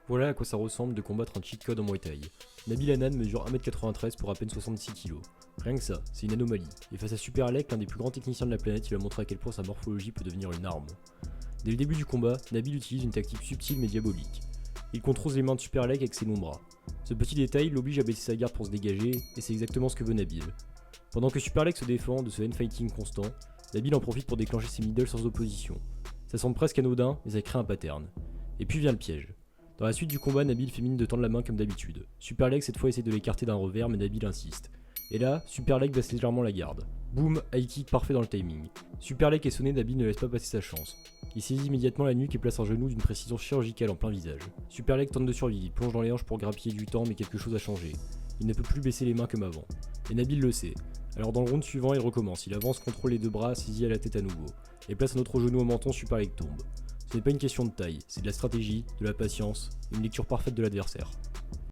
Voilà à quoi ça ressemble de combattre un cheat code en Muay Thai. Nabil Hanan mesure 1m93 pour à peine 66 kg. Rien que ça, c'est une anomalie. Et face à Super Alec, l'un des plus grands techniciens de la planète, il va montrer à quel point sa morphologie peut devenir une arme. Dès le début du combat, Nabil utilise une tactique subtile mais diabolique. Il contrôle les mains de Super Alec avec ses longs bras. Ce petit détail l'oblige à baisser sa garde pour se dégager, et c'est exactement ce que veut Nabil. Pendant que Super Alec se défend de ce hand-fighting constant, Nabil en profite pour déclencher ses middle sans opposition. Ça semble presque anodin, mais ça crée un pattern. Et puis vient le piège. Dans la suite du combat, Nabil fait mine de tendre la main comme d'habitude. Super Leg cette fois essaie de l'écarter d'un revers, mais Nabil insiste. Et là, Super Leg baisse légèrement la garde. Boum, high kick parfait dans le timing. Super Leg est sonné, Nabil ne laisse pas passer sa chance. Il saisit immédiatement la nuque et place un genou d'une précision chirurgicale en plein visage. Super Leg tente de survivre, il plonge dans les hanches pour grappiller du temps, mais quelque chose a changé. Il ne peut plus baisser les mains comme avant. Et Nabil le sait. Alors dans le round suivant, il recommence. Il avance, contrôle les deux bras, saisit à la tête à nouveau. Et place un autre genou au menton, Super Leg tombe. Ce n'est pas une question de taille, c'est de la stratégie, de la patience, une lecture parfaite de l'adversaire.